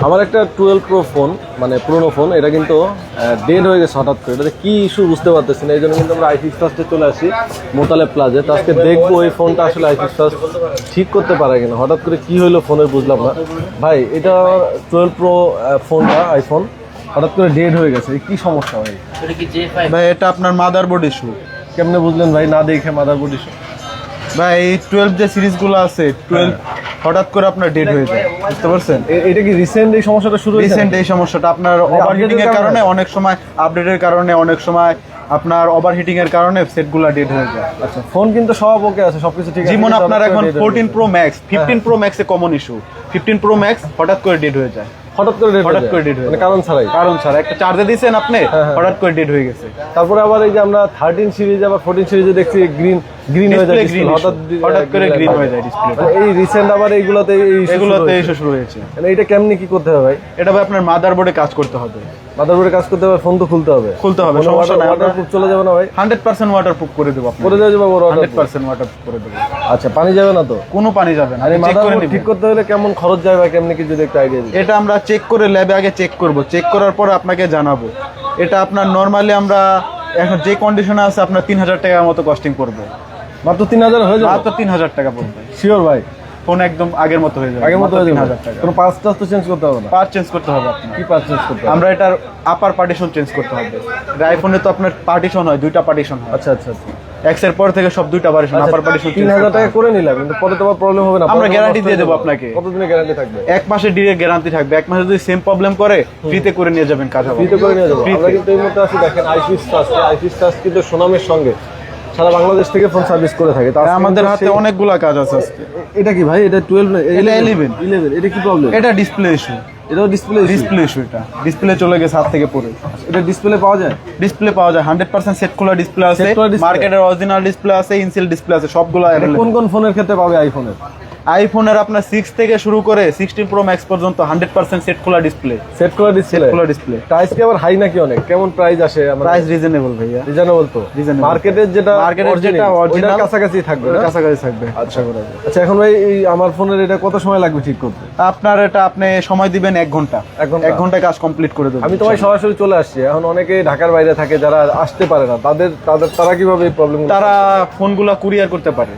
আমার একটা 12 pro phone, মানে পুরোনো ফোন, এটা কিন্তু ডেড হয়ে গেছে হঠাৎ করে। এটাতে কি ইস্যু বুঝতে পারতেছি না, এই জন্য কিন্তু আমরা আইফিক্স ফার্স্টে চলে আসি মোতালেব প্লাজে। তো আজকে দেখবো এই ফোনটা আসলে আইফিক্স ফার্স্ট ঠিক করতে পারে কিনা। হঠাৎ করে কি হইলো ফোনের বুঝলাম না ভাই। এটা 12 প্রো ফোনটা, আইফোন হঠাৎ করে ডেড হয়ে গেছে, কি সমস্যা ভাই? ভাই এটা আপনার মাদারবোর্ড ইস্যু। কেমনে বুঝলেন ভাই না দেখে মাদারবোর্ড ইস্যু? ভাই এই 12 যে সিরিজগুলো আছে 12 হঠাৎ করে আপনার ডেড হয়ে যায়, বুঝতে পারছেন? এটা কি রিসেন্ট এই সমস্যাটা শুরু হয়েছে? রিসেন্ট এই সমস্যাটা আপনার ওভারহিটিং এর কারণে, অনেক সময় আপডেটের কারণে, অনেক সময় আপনার ওভারহিটিং এর কারণে সেটগুলো ডেড হয়ে যায়। আচ্ছা, ফোন কিন্তু সব ওকে আছে, সবকিছু ঠিক আছে। যেমন আপনার এখন 14 প্রো ম্যাক্স, 15 প্রো ম্যাক্সে কমন ইস্যু। 15 প্রো ম্যাক্স হঠাৎ করে ডেড হয়ে যায়, হঠাৎ করে ডেড হয়ে মানে কারণ ছাড়াই। কারণ ছাড়া একটা চার্জে দিয়েছেন আপনি, হঠাৎ করে ডেড হয়ে গেছে। তারপরে আবার এই যে আমরা 13 সিরিজ আবার 14 সিরিজে দেখছি গ্রিন হয়ে যায়, হঠাৎ করে গ্রিন হয়ে যায় ডিসপ্লে। এই রিসেন্ট আবার এইগুলোতে ইস্যু শুরু হয়েছে। মানে এটা কেমনি কি করতে হবে ভাই? এটা ভাই আপনার মাদারবোর্ডে কাজ করতে হবে। মাদারবোর্ডে কাজ করতে হবে, ফোন তো খুলতে হবে, সমস্যা নাই। ওয়াটারপ্রুফ চলে যাবে না ভাই? 100% ওয়াটারপ্রুফ করে দেব আপনাকে। করে দেওয়া যাবে, 100% ওয়াটারপ্রুফ করে দেব। আচ্ছা, পানি যাবে না তো? কোনো পানি যাবে না। আর এই মাদারবোর্ড ঠিক করতে হলে কেমন খরচ যায় ভাই, কেমনি কি যদি একটু আইডিয়া দিই? এটা আমরা চেক করে ল্যাবে আগে চেক করব, চেক করার পর আপনাকে জানাবো। এটা আপনার নরমালি আমরা এখন যে কন্ডিশনে আছে আপনার 3000 টাকার মতো কস্টিং পড়বে। মাত্র 3000 হয়ে যাবে? মাত্র 3000 টাকা পড়বে। শিওর ভাই? ফোন একদম আগের মতো হয়ে যাবে, আগের মতো হয়ে যাবে। 3000 টাকা। কোনো পার্টস তো চেঞ্জ করতে হবে না? পার্ট চেঞ্জ করতে হবে আপনার। কি পার্টস চেঞ্জ করতে হবে? আমরা এটার আপার পার্টিশন চেঞ্জ করতে হবে। এটা আইফোনে তো আপনার পার্টিশন হয়, দুইটা পার্টিশন হয়। আচ্ছা আচ্ছা আচ্ছা। এক্স এর পর থেকে সব দুইটা পার্টিশন, আপার পার্টিশন। 3000 টাকা করে নিলাম, কিন্তু পরে তো প্রবলেম হবে না? আমরা গ্যারান্টি দিয়ে দেবো আপনাকে। কতদিনের গ্যারান্টি থাকবে? 1 মাসের ডিরেক্ট গ্যারান্টি থাকবে। 1 মাসে যদি সেম প্রবলেম করে ফ্রিতে করে নিয়ে যাবেন, কাজ হবে। ফ্রিতে করে নিয়ে যাবো। আমরা কিন্তু এই মুহূর্তে আছি দেখেন আইফিক্স ফার্স্ট কিন্তু সুনামের সঙ্গে সারা বাংলাদেশ থেকে ফোন সার্ভিস করে থাকে। আমাদের হাতে অনেকগুলা কাজ আছে আজকে। এটা কি ভাই? এটা 12 না? এটা 11। এটা কি প্রবলেম? এটা ডিসপ্লে ইস্যু। এটাও ডিসপ্লে ইস্যু। এটা ডিসপ্লে চলে গেছে হাত থেকে পড়ে। এটা ডিসপ্লে পাওয়া যায়? ডিসপ্লে পাওয়া যায় 100% সেট খোলা ডিসপ্লে আছে, মার্কেটের অরিজিনাল ডিসপ্লে আছে, ইনসেল ডিসপ্লে আছে, সবগুলো अवेलेबल। কোন কোন ফোনের ক্ষেত্রে পাবে আইফোনের? আইফোনের আপনার 6 থেকে শুরু করে 16 প্রো ম্যাক্স পর্যন্ত 100% সেট খোলা ডিসপ্লে। প্রাইস কি আবার হাই নাকি অনেক? কেমন প্রাইস আসে? প্রাইস রিজনেবল ভাইয়া, রিজনেবল তো। মার্কেটের যেটা অরিজিনাল কাছাকাছি থাকবে, কাছাকাছি থাকবে। আচ্ছা, এখন ভাই এই আমার ফোনের এটা কত সময় লাগবে ঠিক করতে? আপনার এটা আপনি সময় দিবেন 1 ঘন্টা। 1 ঘন্টায় কাজ কমপ্লিট করে দেবেন। আমি তো ভাই সরাসরি চলে আসছি। এখন অনেকে ঢাকার বাইরে থাকে, যারা আসতে পারে না, তারা কিভাবে এই প্রবলেম? তারা ফোনগুলো কুরিয়ার করতে পারে।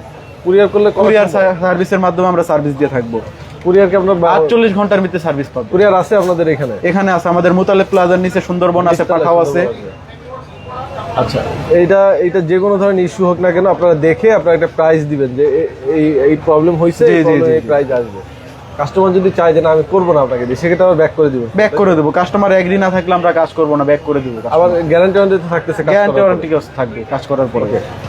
কুরিয়ার করলে কুরিয়ার সার্ভিসের মাধ্যমে আমরা সার্ভিস দিয়ে থাকবো। কুরিয়ার কি আপনার 48 ঘন্টার ভিতরে সার্ভিস পাবে। কুরিয়ার আছে আপনাদের এখানে? এখানে আছে, আমাদের মোতালেব প্লাজার নিচে সুন্দরবন আছে, পাঠাও আছে। আচ্ছা, এইটা যে কোনো ধরনের ইস্যু হোক না কেন, আপনারা দেখে আপনারা একটা প্রাইস দিবেন যে এই প্রবলেম হয়েছে, এই প্রাইস আসবে। কাস্টমার যদি চায় যে না আমি করবো না আপনাকে দিয়ে, সেক্ষেত্রে আবার ব্যাক করে দিবেন? ব্যাক করে দেবো। কাস্টমার এগ্রি না থাকলে আমরা কাজ করবো না, ব্যাক করে দেবো। আবার গ্যারান্টি ওয়ারেন্টি থাকতেছে? গ্যারান্টি ওয়ারেন্টি থাকবে কাজ করার পরে।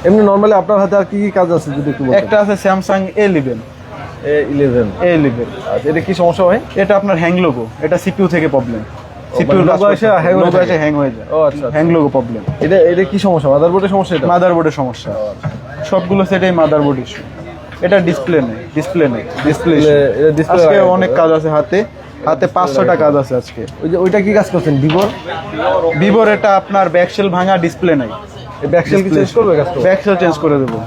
এমনি নরমালি আপনার হাতে আর কি কি কাজ আছে যদি একটু বলেন? একটা আছে স্যামসাং A11। আচ্ছা, এটা কি সমস্যা হয়? এটা আপনার হ্যাং লোগো, এটা সিপিইউ থেকে প্রবলেম। সিপিইউ লোগো এসে হ্যাং হয়ে যায়। ও আচ্ছা, হ্যাং লোগো প্রবলেম। এটা কি সমস্যা? মাদারবোর্ডের সমস্যা? এটা মাদারবোর্ডের সমস্যা। সবগুলো সেটাই মাদারবোর্ড ইস্যু। এটা ডিসপ্লে নেই। আজকে অনেক কাজ আছে হাতে 500টা কাজ আছে আজকে। ওইটা কি কাজ করছেন? ভিভোর এটা আপনার ব্যাকশেল ভাঙা, ডিসপ্লে নাই। ব্যাকশেল কি চেঞ্জ করবে? ব্যাকশেল চেঞ্জ করে দেবো।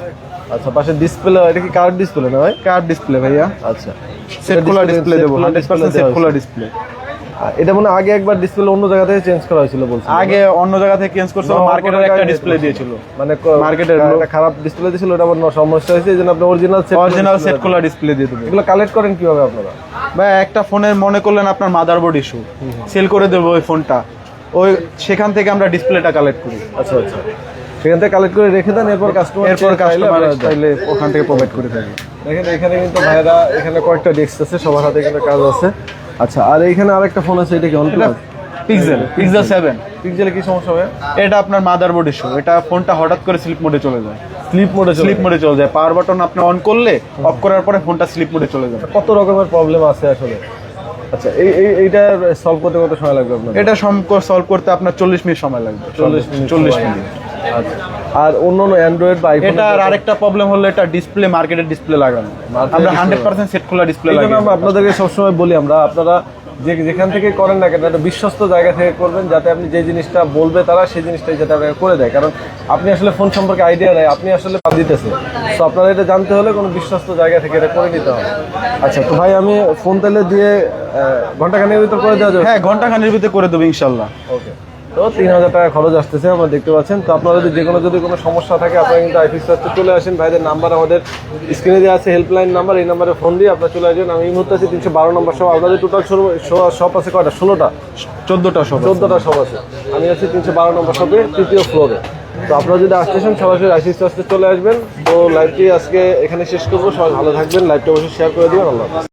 আচ্ছা, পাশে ডিসপ্লে, এটা কি কার্ভ ডিসপ্লে না ভাই? কার্ভ ডিসপ্লে ভাইয়া। আচ্ছা, সেট খোলা ডিসপ্লে দেবো, 100% সেট খোলা ডিসপ্লে। এটা মনে আগে একবার ডিসপ্লে অন্য জায়গা থেকে চেঞ্জ করা হয়েছিল বলছেন? আগে অন্য জায়গা থেকে চেঞ্জ করছিল, মার্কেটের একটা ডিসপ্লে দিয়েছিল, মানে মার্কেটের একটা খারাপ ডিসপ্লে দিয়েছিল, ওটা আবার সমস্যা হয়েছে, এইজন্য আপনি অরিজিনাল সেট খোলা ডিসপ্লে দিয়ে দেবো। এগুলো কালেক্ট করেন কিভাবে আপনারা? ভাই একটা ফোনের মনে করলেন আপনার মাদারবোর্ড ইস্যু, সেল করে দেবো ওই ফোনটা, সেখান থেকে আমরা ডিসপ্লেটা কালেক্ট করি। আচ্ছা, সেখান থেকে কালেক্ট করে রেখে দেন, এরপর কাস্টমার চাইলে ওখান থেকে প্রোভাইড করে থাকি। দেখেন এখানে কিন্তু ভাইরা, এখানে কয়েকটা ডেস্ক আছে, সবার হাতে এখানে কাজ আছে। আচ্ছা, আর এইখানে আরেকটা ফোন আছে, এটা কি OnePlus? পিক্সেল 7। পিক্সেলে কি সমস্যা হয়? এটা আপনার মাদারবোর্ড ইস্যু। এটা ফোনটা হঠাৎ করে স্লিপ মোডে চলে যায়। স্লিপ মোডে চলে যায়। পাওয়ার বাটন আপনি অন করলে অফ করার পরে ফোনটা স্লিপ মোডে চলে যাবে। কত রকমের প্রবলেম আছে আসলে। আচ্ছা, এইটা সলভ করতে কত সময় লাগবে আপনার? এটা সলভ করতে আপনার 40 মিনিট সময় লাগবে। 40 মিনিট। আচ্ছা, আর অন্যান্য অ্যান্ড্রয়েড বা আইফোন? এটার আরেকটা প্রবলেম হলো এটা ডিসপ্লে, মার্কেটের ডিসপ্লে লাগানো। আমরা 100% সেট খোলা ডিসপ্লে লাগাই। আমরা আপনাদেরকে সবসময় বলি, আপনারা যে যেখান থেকে করেন না কেন একটা বিশ্বস্ত জায়গা থেকে করবেন, যাতে আপনি যে জিনিসটা বলবে তারা সেই জিনিসটাই যাতে আপনাকে করে দেয়। কারণ আপনি আসলে ফোন সম্পর্কে আইডিয়া নেই, আপনি আসলে বাদ দিতেছেন। তো আপনারা এটা জানতে হলে কোনো বিশ্বস্ত জায়গা থেকে এটা করে নিতে হবে। আচ্ছা, তো ভাই আমি ফোন তাহলে দিয়ে ঘন্টাখানেকের ভিতর করে দেওয়া যাবে? হ্যাঁ, ঘন্টাখানেকের ভিতরে করে দেবো ইনশাল্লাহ। ওকে, তো 3000 টাকা খরচ আসতেছে, আমরা দেখতে পাচ্ছেন। তো আপনারা যদি কোনো সমস্যা থাকে আপনারা কিন্তু আইফিক্স সার্চে চলে আসেন। ভাইদের নাম্বার আমাদের স্ক্রিনে দেওয়া আছে, হেল্পলাইন নাম্বার, এই নাম্বারে ফোন দিয়ে আপনারা চলে আসবেন। আমি এই মুহূর্তে আছি 312 নম্বর শপ। আপনাদের টোটাল শপ আছে কয়টা? 16টা 14টা সব 14টা শপ আছে। আমি আছি 312 নম্বর শপে, 3য় ফ্লোরে। তো আপনারা যদি আসতেছেন সরাসরি আইফিক্স সার্চে চলে আসবেন। তো লাইভটি আজকে এখানে শেষ করবো। সবাই ভালো থাকবেন, লাইভটা অবশ্যই শেয়ার করে দেবেন। আল্লাহ হাফেজ।